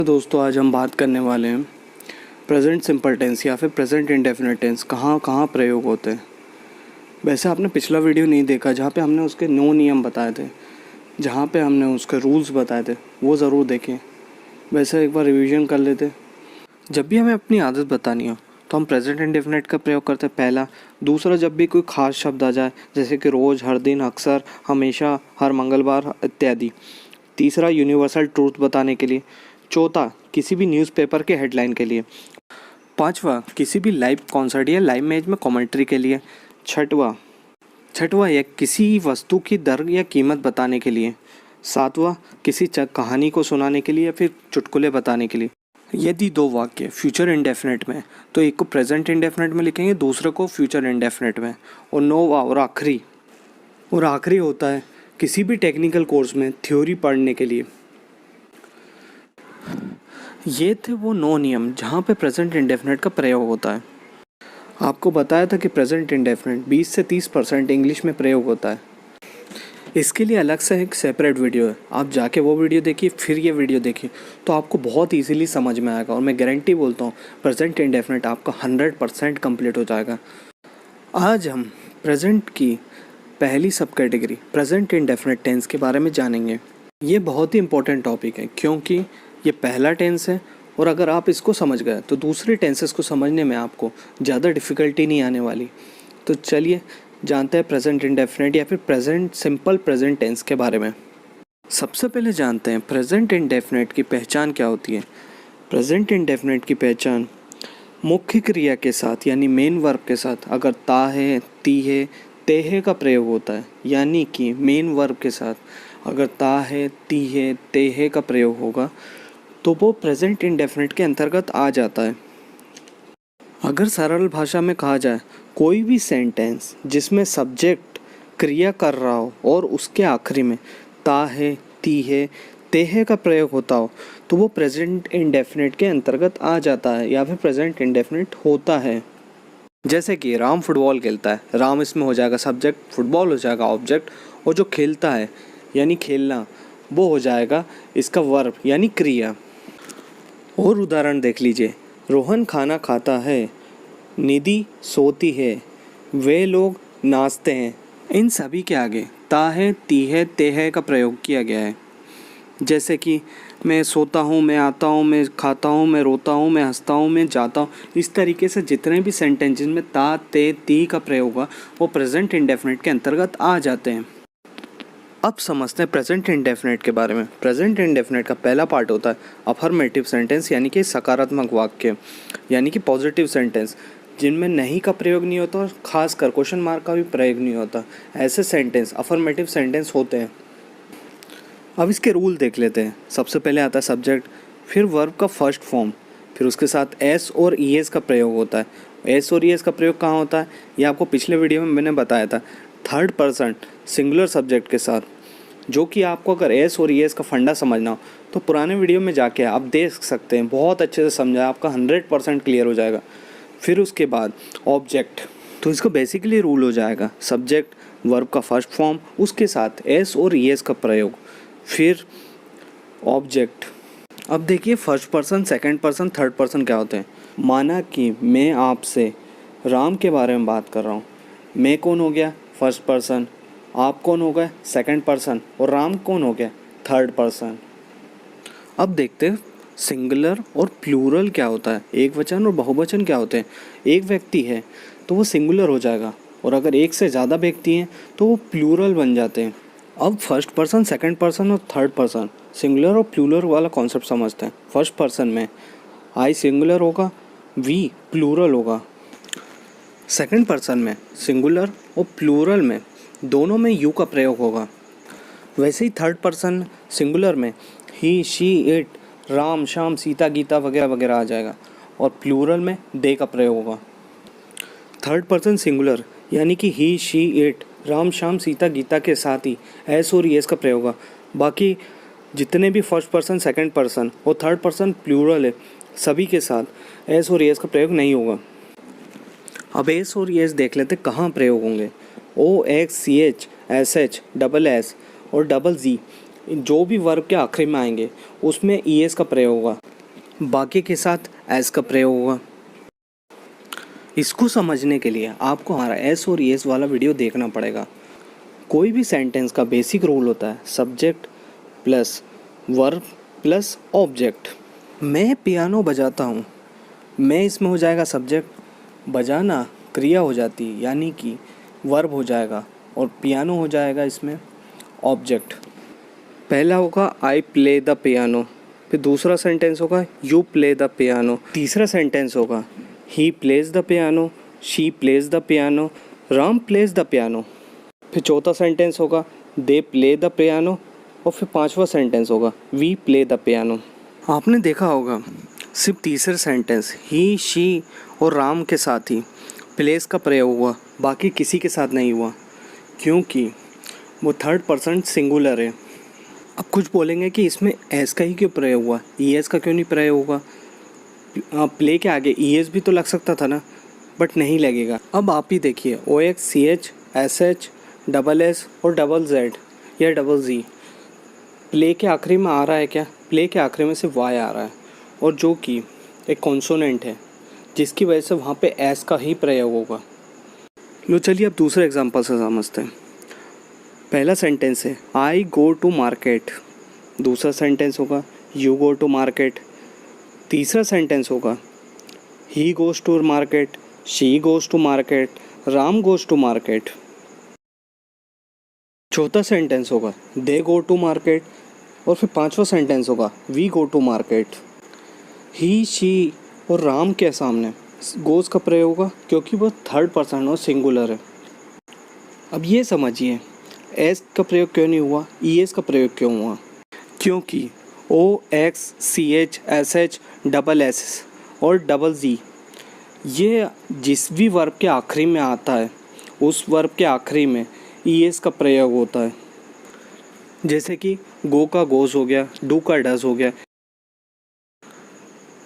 दोस्तों आज हम बात करने वाले हैं प्रेजेंट सिंपल टेंस या फिर प्रेजेंट इंडेफिनिट टेंस कहाँ कहाँ प्रयोग होते हैं। वैसे आपने पिछला वीडियो नहीं देखा जहाँ पे हमने उसके 9 नियम बताए थे, जहाँ पे हमने उसके रूल्स बताए थे, वो ज़रूर देखें। वैसे एक बार रिवीजन कर लेते। जब भी हमें अपनी आदत बतानी हो तो हम प्रेजेंट इंडेफिनिट का प्रयोग करते हैं पहला। दूसरा, जब भी कोई खास शब्द आ जाए जैसे कि रोज़, हर दिन, अक्सर, हमेशा, हर मंगलवार इत्यादि। तीसरा, यूनिवर्सल ट्रूथ बताने के लिए। चौथा, किसी भी न्यूज़पेपर के हेडलाइन के लिए। पांचवा, किसी भी लाइव कॉन्सर्ट या लाइव मैच में कमेंट्री के लिए। छठवा या किसी वस्तु की दर या कीमत बताने के लिए। सातवां, किसी कहानी को सुनाने के लिए या फिर चुटकुले बताने के लिए। यदि दो वाक्य फ्यूचर इंडेफिनिट में तो एक को प्रेजेंट इंडेफिनिट में लिखेंगे, दूसरे को फ्यूचर इंडेफिनिट में। और नौवां और आखिरी होता है किसी भी टेक्निकल कोर्स में थ्योरी पढ़ने के लिए। ये थे वो 9 नियम जहाँ पे प्रेजेंट इंडेफिनिट का प्रयोग होता है। आपको बताया था कि प्रेजेंट इंडेफिनिट 20 से 30% इंग्लिश में प्रयोग होता है। इसके लिए अलग से एक सेपरेट वीडियो है, आप जाके वो वीडियो देखिए, फिर ये वीडियो देखिए, तो आपको बहुत ईजीली समझ में आएगा। और मैं गारंटी बोलता हूँ प्रेजेंट इंडेफिनिट आपका 100% कंप्लीट हो जाएगा। आज हम प्रेजेंट की पहली सब कैटेगरी प्रेजेंट इंडेफिनिट टेंस के बारे में जानेंगे। ये बहुत ही इंपॉर्टेंट टॉपिक है क्योंकि ये पहला टेंस है और अगर आप इसको समझ गए तो दूसरे टेंसेस को समझने में आपको ज़्यादा डिफ़िकल्टी नहीं आने वाली। तो चलिए जानते हैं प्रेजेंट इंडेफिनिट या फिर प्रेजेंट सिंपल प्रेजेंट टेंस के बारे में। सबसे पहले जानते हैं प्रेजेंट इंडेफिनिट की पहचान क्या होती है। प्रेजेंट इंडेफिनिट की पहचान मुख्य क्रिया के साथ यानी मेन वर्ब के साथ अगर ता है, ती है, ते है का प्रयोग होता है, यानी कि मेन वर्ब के साथ अगर ता है, ती है, ते है का प्रयोग होगा तो वो प्रेजेंट इंडेफिनिट के अंतर्गत आ जाता है। अगर सरल भाषा में कहा जाए, कोई भी सेंटेंस जिसमें सब्जेक्ट क्रिया कर रहा हो और उसके आखिरी में ता है, ती है, ते है का प्रयोग होता हो तो वो प्रेजेंट इंडेफिनिट के अंतर्गत आ जाता है या फिर प्रेजेंट इंडेफिनिट होता है। जैसे कि राम फुटबॉल खेलता है, राम इसमें हो जाएगा सब्जेक्ट, फुटबॉल हो जाएगा ऑब्जेक्ट, और जो खेलता है यानी खेलना वो हो जाएगा इसका वर्ब यानी क्रिया। और उदाहरण देख लीजिए, रोहन खाना खाता है, निधि सोती है, वे लोग नाचते हैं। इन सभी के आगे ता है, ती है, ते है का प्रयोग किया गया है। जैसे कि मैं सोता हूँ, मैं आता हूँ, मैं खाता हूँ, मैं रोता हूँ, मैं हंसता हूँ, मैं जाता हूँ। इस तरीके से जितने भी सेंटेंस जिनमें ता, ते, ती का प्रयोग हुआ वो प्रेजेंट इंडेफिनिट के अंतर्गत आ जाते हैं। अब समझते हैं प्रेजेंट इंडेफिनिट के बारे में। प्रेजेंट इंडेफिनिट का पहला पार्ट होता है अफर्मेटिव सेंटेंस यानी कि सकारात्मक वाक्य, यानी कि पॉजिटिव सेंटेंस जिनमें नहीं का प्रयोग नहीं होता और खासकर क्वेश्चन मार्क का भी प्रयोग नहीं होता। ऐसे सेंटेंस अफर्मेटिव सेंटेंस होते हैं। अब इसके रूल देख लेते हैं। सबसे पहले आता है सब्जेक्ट, फिर वर्ब का फर्स्ट फॉर्म, फिर उसके साथ एस और ई एस का प्रयोग होता है। एस और ई एस का प्रयोग कहाँ होता है ये आपको पिछले वीडियो में मैंने बताया था, थर्ड पर्सन सिंगुलर सब्जेक्ट के साथ। जो कि आपको अगर एस और ई एस का फंडा समझना हो तो पुराने वीडियो में जाके आप देख सकते हैं, बहुत अच्छे से समझा, आपका 100% क्लियर हो जाएगा। फिर उसके बाद ऑब्जेक्ट, तो इसको बेसिकली रूल हो जाएगा सब्जेक्ट, वर्ब का फर्स्ट फॉर्म, उसके साथ एस और ई एस का प्रयोग, फिर ऑब्जेक्ट। अब देखिए first person, second person, third person क्या होते हैं। माना कि मैं आपसे राम के बारे में बात कर रहा हूँ, मैं कौन हो गया फर्स्ट पर्सन, आप कौन हो गए सेकंड पर्सन, और राम कौन हो गया थर्ड पर्सन। अब देखते हैं सिंगुलर और प्लूरल क्या होता है, एक वचन और बहुवचन क्या होते हैं। एक व्यक्ति है तो वो सिंगुलर हो जाएगा और अगर एक से ज़्यादा व्यक्ति हैं तो वो प्लूरल बन जाते हैं। अब फर्स्ट पर्सन, सेकंड पर्सन और थर्ड पर्सन सिंगुलर और प्लूरल वाला कॉन्सेप्ट समझते हैं। फर्स्ट पर्सन में आई सिंगुलर होगा, वी प्लूरल होगा। सेकंड पर्सन में सिंगुलर और प्लूरल में दोनों में यू का प्रयोग होगा। वैसे ही थर्ड पर्सन सिंगुलर में ही, शी, इट, राम, श्याम, सीता, गीता वगैरह वगैरह आ जाएगा, और प्लूरल में दे का प्रयोग होगा। थर्ड पर्सन सिंगुलर यानी कि ही, शी, इट, राम, श्याम, सीता, गीता के साथ ही एस और एस का प्रयोग होगा। बाकी जितने भी फर्स्ट पर्सन, सेकंड पर्सन और थर्ड पर्सन प्लूरल है सभी के साथ एस और एस का प्रयोग नहीं होगा। अब एस और एस देख लेते कहाँ प्रयोग होंगे। O, X, C H, S H, double S और डबल जी जो भी वर्ब के आखिरी में आएंगे उसमें ईएस का प्रयोग होगा, बाकी के साथ एस का प्रयोग होगा। इसको समझने के लिए आपको हमारा एस और ईएस वाला वीडियो देखना पड़ेगा। कोई भी सेंटेंस का बेसिक रूल होता है subject plus verb plus object. मैं पियानो बजाता हूँ, मैं इसमें हो जाएगा सब्जेक्ट, बजाना क्रिया हो जाती है यानी कि वर्ब हो जाएगा, और पियानो हो जाएगा इसमें ऑब्जेक्ट। पहला होगा आई प्ले द पियानो, फिर दूसरा सेंटेंस होगा यू प्ले द पियानो, तीसरा सेंटेंस होगा he plays the piano, she plays the piano, Ram plays the piano, फिर चौथा सेंटेंस होगा दे प्ले द पियानो, और फिर पांचवा सेंटेंस होगा वी प्ले द पियानो। आपने देखा होगा सिर्फ तीसरे सेंटेंस ही शी और राम के साथ ही प्लेस का प्रयोग हुआ, बाकी किसी के साथ नहीं हुआ, क्योंकि वो थर्ड पर्सन सिंगुलर है। अब कुछ बोलेंगे कि इसमें एस का ही क्यों प्रयोग हुआ, ईएस का क्यों नहीं प्रयोग होगा, प्ले के आगे ईएस भी तो लग सकता था ना, बट नहीं लगेगा। अब आप ही देखिए OX CH SH SS और ZZ या ZZ प्ले के आखिरी में आ रहा है क्या, प्ले के आखिरी में सिर्फ वाई आ रहा है, और जो कि एक कॉन्सोनेंट है जिसकी वजह से वहाँ पे एस का ही प्रयोग होगा। लो चलिए अब दूसरे एग्जांपल से समझते हैं। पहला सेंटेंस है आई गो टू मार्केट, दूसरा सेंटेंस होगा यू गो टू मार्केट, तीसरा सेंटेंस होगा he goes to market, she goes to market, Ram goes to market, चौथा सेंटेंस होगा दे गो टू मार्केट, और फिर पांचवा सेंटेंस होगा we go to market. He she और राम के सामने गोज़ का प्रयोग होगा क्योंकि वो थर्ड पर्सन और सिंगुलर है। अब ये समझिए एस का प्रयोग क्यों नहीं हुआ, ईएस का प्रयोग क्यों हुआ, क्योंकि OX CH SH SS और ZZ ये जिस भी वर्ब के आखिरी में आता है उस वर्ब के आखिरी में ईएस का प्रयोग होता है। जैसे कि गो का गोज़ हो गया, डू का डज हो गया।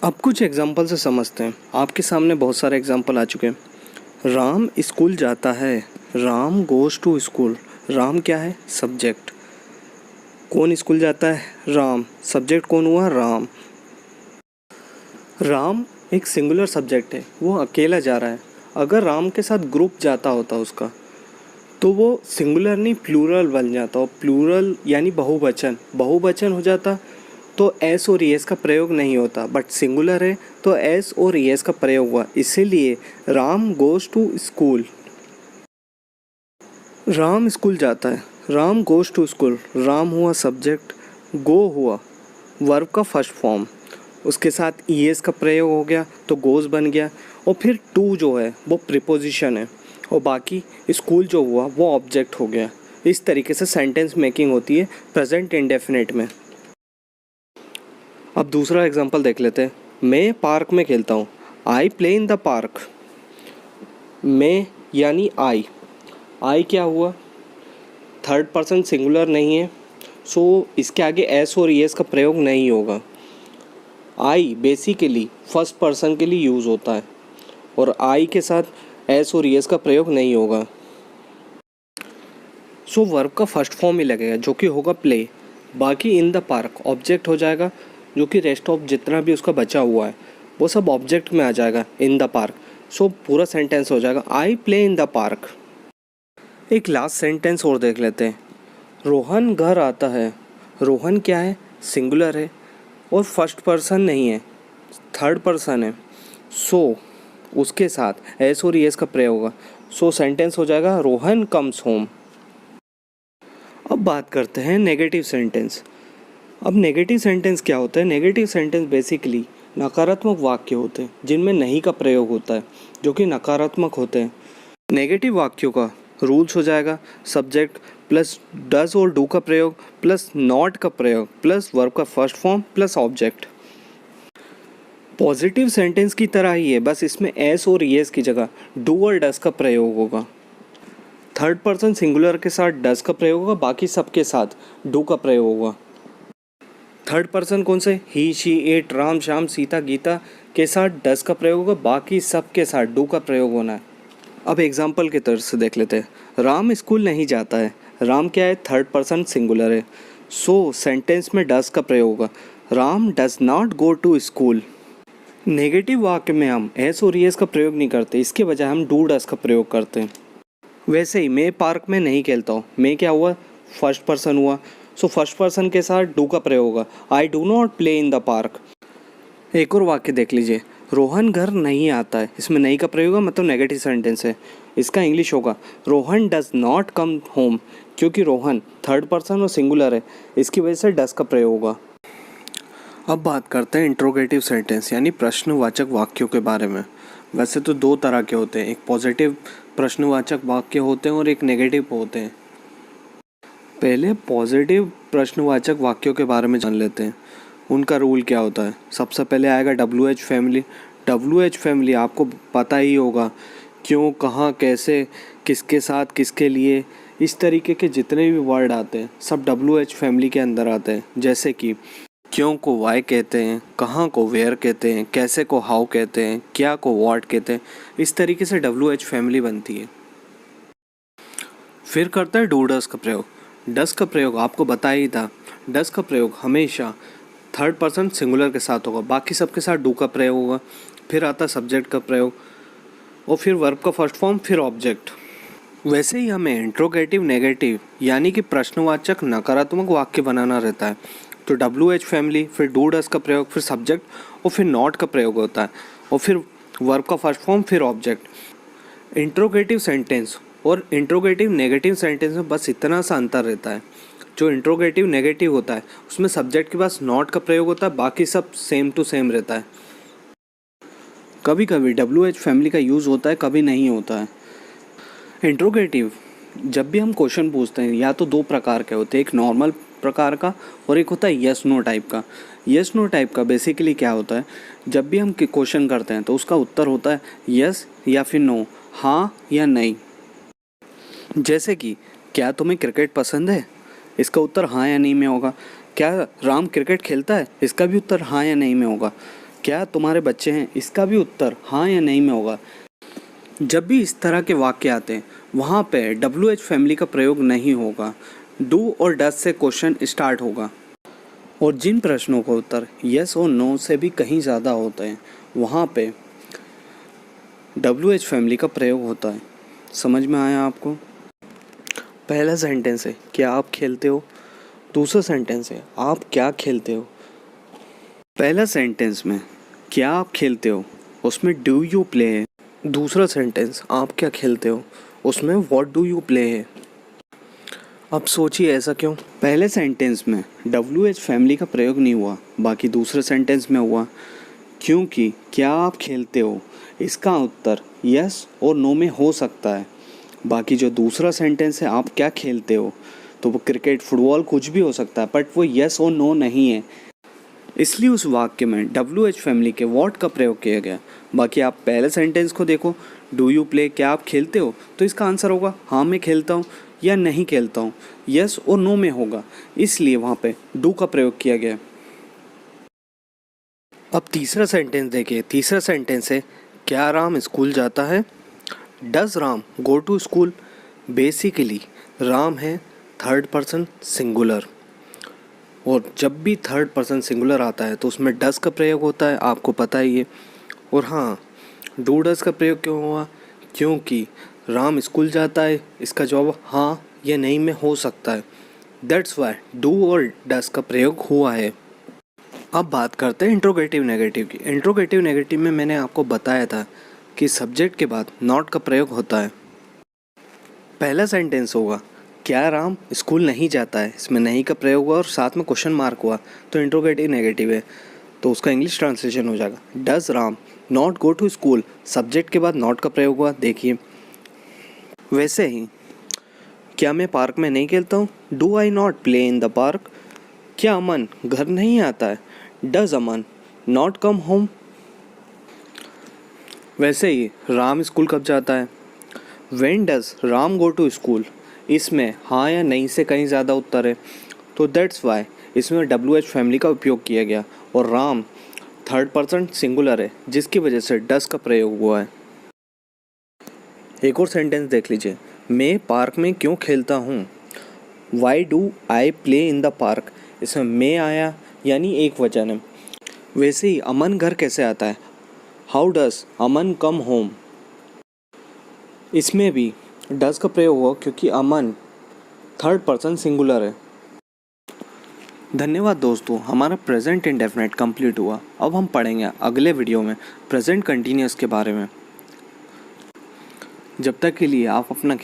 अब कुछ एग्जांपल से समझते हैं। आपके सामने बहुत सारे एग्जांपल आ चुके हैं। राम स्कूल जाता है, Ram goes to school, Ram क्या है सब्जेक्ट, कौन स्कूल जाता है राम, सब्जेक्ट कौन हुआ राम। राम एक सिंगुलर सब्जेक्ट है, वो अकेला जा रहा है। अगर राम के साथ ग्रुप जाता होता उसका तो वो सिंगुलर नहीं प्लूरल बन जाता, और प्लूरल यानी बहुवचन हो जाता तो एस और ईएस का प्रयोग नहीं होता, बट सिंगुलर है तो एस और ईएस का प्रयोग हुआ। इसीलिए Ram goes to school, Ram school जाता है, Ram goes to school, Ram हुआ सब्जेक्ट, गो हुआ वर्ब का फर्स्ट फॉर्म, उसके साथ ईएस का प्रयोग हो गया तो गोज़ बन गया, और फिर टू जो है वो प्रीपोजिशन है, और बाकी स्कूल जो हुआ वो ऑब्जेक्ट हो गया। इस तरीके से सेंटेंस मेकिंग होती है प्रेजेंट इंडेफिनिट में। अब दूसरा एग्जांपल देख लेते हैं। मैं पार्क में खेलता हूँ, I play in the park. मैं यानी आई क्या हुआ, थर्ड पर्सन सिंगुलर नहीं है, सो इसके आगे एस और ईएस का प्रयोग नहीं होगा। आई बेसिकली फर्स्ट पर्सन के लिए यूज़ होता है, और आई के साथ एस और ईएस का प्रयोग नहीं होगा। सो वर्ब का फर्स्ट फॉर्म ही लगेगा जो कि होगा प्ले। बाकी इन द पार्क ऑब्जेक्ट हो जाएगा, जो कि रेस्ट ऑफ जितना भी उसका बचा हुआ है वो सब ऑब्जेक्ट में आ जाएगा इन द पार्क। सो पूरा सेंटेंस हो जाएगा I play in the park. एक लास्ट सेंटेंस और देख लेते हैं। रोहन घर आता है, रोहन क्या है सिंगुलर है और फर्स्ट पर्सन नहीं है, थर्ड पर्सन है, सो उसके साथ एस और ईएस का प्रयोग होगा। सो सेंटेंस हो जाएगा रोहन कम्स होम। अब बात करते हैं नेगेटिव सेंटेंस। अब नेगेटिव सेंटेंस क्या होता है? नेगेटिव सेंटेंस बेसिकली नकारात्मक वाक्य होते हैं जिनमें नहीं का प्रयोग होता है, जो कि नकारात्मक होते हैं। नेगेटिव वाक्यों का रूल्स हो जाएगा सब्जेक्ट प्लस डज और डू का प्रयोग प्लस नॉट का प्रयोग प्लस वर्ब का first form plus object. Positive sentence की तरह ही है, बस इसमें एस और ईएस की जगह डू और डज का प्रयोग होगा। थर्ड पर्सन सिंगुलर के साथ डज का प्रयोग होगा, बाकी सबके साथ डू का प्रयोग होगा। थर्ड पर्सन कौन से? ही शी इट राम श्याम सीता गीता के साथ डज का प्रयोग होगा, बाकी सब के साथ डू का प्रयोग होना है। अब एग्जाम्पल की तरफ से देख लेते हैं। राम स्कूल नहीं जाता है। राम क्या है? थर्ड पर्सन सिंगुलर है, सो सेंटेंस में डज का प्रयोग होगा। Ram does not go to school. Negative वाक्य में हम एस और एस का प्रयोग नहीं करते, इसके बजाय हम डू डज का प्रयोग करते हैं। वैसे ही मैं पार्क में नहीं खेलता हूँ, मैं क्या हुआ, फर्स्ट पर्सन हुआ, सो फर्स्ट पर्सन के साथ डू का प्रयोग होगा। I do not play in the park. एक और वाक्य देख लीजिए, रोहन घर नहीं आता है, इसमें नहीं का प्रयोग है, मतलब नेगेटिव सेंटेंस है। इसका इंग्लिश होगा Rohan does not come home, क्योंकि रोहन थर्ड पर्सन और सिंगुलर है, इसकी वजह से डज का प्रयोग होगा। अब बात करते हैं इंट्रोगेटिव सेंटेंस यानी प्रश्नवाचक वाक्यों के बारे में। वैसे तो दो तरह के होते हैं, एक पॉजिटिव प्रश्नवाचक वाक्य होते हैं और एक नेगेटिव होते हैं। पहले पॉजिटिव प्रश्नवाचक वाक्यों के बारे में जान लेते हैं। उनका रूल क्या होता है। सबसे पहले आएगा WH फैमिली। WH फैमिली आपको पता ही होगा, क्यों, कहाँ, कैसे, किसके साथ, किसके लिए, इस तरीके के जितने भी वर्ड आते हैं सब WH फैमिली के अंदर आते हैं। जैसे कि क्यों को वाई कहते हैं, कहाँ को वेयर कहते हैं, कैसे को हाउ कहते हैं, क्या को व्हाट कहते हैं, इस तरीके से WH फैमिली बनती है। फिर करता है डू डस का प्रयोग। डस का प्रयोग आपको बताया ही था, डस का प्रयोग हमेशा थर्ड पर्सन सिंगुलर के साथ होगा, बाकी सबके साथ डू का प्रयोग होगा। फिर आता है सब्जेक्ट का प्रयोग और फिर वर्ब का फर्स्ट फॉर्म, फिर ऑब्जेक्ट। वैसे ही हमें इंट्रोगेटिव नेगेटिव यानी कि प्रश्नवाचक नकारात्मक वाक्य बनाना रहता है, तो WH फैमिली, फिर डू डस का प्रयोग, फिर सब्जेक्ट और फिर नॉट का प्रयोग होता है, और फिर वर्ब का फर्स्ट फॉर्म, फिर ऑब्जेक्ट। इंट्रोगेटिव सेंटेंस और इंट्रोगेटिव नेगेटिव सेंटेंस में बस इतना सा अंतर रहता है। जो इंट्रोगेटिव नेगेटिव होता है उसमें सब्जेक्ट के पास नॉट का प्रयोग होता है, बाकी सब सेम टू सेम रहता है। कभी कभी WH फैमिली का यूज़ होता है, कभी नहीं होता है। इंट्रोगेटिव जब भी हम क्वेश्चन पूछते हैं या तो दो प्रकार के होते हैं, एक नॉर्मल प्रकार का और एक होता है यस नो टाइप का। यस नो टाइप का बेसिकली क्या होता है, जब भी हम क्वेश्चन करते हैं तो उसका उत्तर होता है यस या फिर नो, हाँ या नहीं। जैसे कि क्या तुम्हें क्रिकेट पसंद है, इसका उत्तर हाँ या नहीं में होगा। क्या राम क्रिकेट खेलता है, इसका भी उत्तर हाँ या नहीं में होगा। क्या तुम्हारे बच्चे हैं, इसका भी उत्तर हाँ या नहीं में होगा। जब भी इस तरह के वाक्य आते हैं वहाँ पे WH फैमिली का प्रयोग नहीं होगा, डू और डज से क्वेश्चन स्टार्ट होगा। और जिन प्रश्नों का उत्तर यस और नो से भी कहीं ज़्यादा होते हैं वहाँ पे WH फैमिली का प्रयोग होता है। समझ में आया आपको। पहला सेंटेंस है क्या आप खेलते हो, दूसरा सेंटेंस है आप क्या खेलते हो। पहला सेंटेंस में क्या आप खेलते हो उसमें डू यू प्ले है, दूसरा सेंटेंस आप क्या खेलते हो उसमें व्हाट डू यू प्ले है। अब सोचिए ऐसा क्यों। पहले सेंटेंस में WH फैमिली का प्रयोग नहीं हुआ, बाकी दूसरे सेंटेंस में हुआ, क्योंकि क्या आप खेलते हो इसका उत्तर यस और नो में हो सकता है। बाकी जो दूसरा सेंटेंस है आप क्या खेलते हो, तो वो क्रिकेट, फुटबॉल कुछ भी हो सकता है, बट वो यस और नो नहीं है, इसलिए उस वाक्य में WH फैमिली के व्हाट का प्रयोग किया गया। बाकी आप पहले सेंटेंस को देखो, डू यू प्ले, क्या आप खेलते हो, तो इसका आंसर होगा हाँ मैं खेलता हूँ या नहीं खेलता हूँ, यस और नो में होगा, इसलिए वहाँ पे डू का प्रयोग किया गया। अब तीसरा सेंटेंस देखिए। तीसरा सेंटेंस है क्या राम स्कूल जाता है, does Ram go to school. Basically Ram है थर्ड पर्सन सिंगुलर, और जब भी थर्ड पर्सन सिंगुलर आता है तो उसमें डज का प्रयोग होता है, आपको पता ही है। और हाँ, डू डज का प्रयोग क्यों हुआ, क्योंकि राम स्कूल जाता है, इसका जवाब हाँ या नहीं में हो सकता है, दैट्स वाई डू और डज का प्रयोग हुआ है। अब बात करते हैं इंट्रोगेटिव नेगेटिव की। इंट्रोगेटिव नेगेटिव में मैंने आपको बताया था कि सब्जेक्ट के बाद नॉट का प्रयोग होता है। पहला सेंटेंस होगा क्या राम स्कूल नहीं जाता है, इसमें नहीं का प्रयोग हुआ और साथ में क्वेश्चन मार्क हुआ, तो इंट्रोगेटिव नेगेटिव है, तो उसका इंग्लिश ट्रांसलेशन हो जाएगा does Ram not go to school. Subject के बाद नॉट का प्रयोग हुआ, देखिए। वैसे ही क्या मैं पार्क में नहीं खेलता हूँ, do I not play in the park. क्या अमन घर नहीं आता है, does Aman not come home. वैसे ही राम स्कूल कब जाता है, when does Ram go to school. इसमें हाँ या नहीं से कहीं ज़्यादा उत्तर है, तो दैट्स वाई इसमें WH फैमिली का उपयोग किया गया, और राम थर्ड पर्सन सिंगुलर है जिसकी वजह से डज का प्रयोग हुआ है। एक और सेंटेंस देख लीजिए, मैं पार्क में क्यों खेलता हूँ। Why do I play in the park, इसमें मे आया यानी एक वचन है। वैसे ही अमन घर कैसे आता है, how does Aman come home, इसमें भी डज का प्रयोग हुआ क्योंकि अमन थर्ड पर्सन सिंगुलर है। धन्यवाद दोस्तों, हमारा प्रेजेंट इंडेफिनिट कंप्लीट हुआ। अब हम पढ़ेंगे अगले वीडियो में प्रेजेंट कंटिन्यूअस के बारे में। जब तक के लिए आप अपना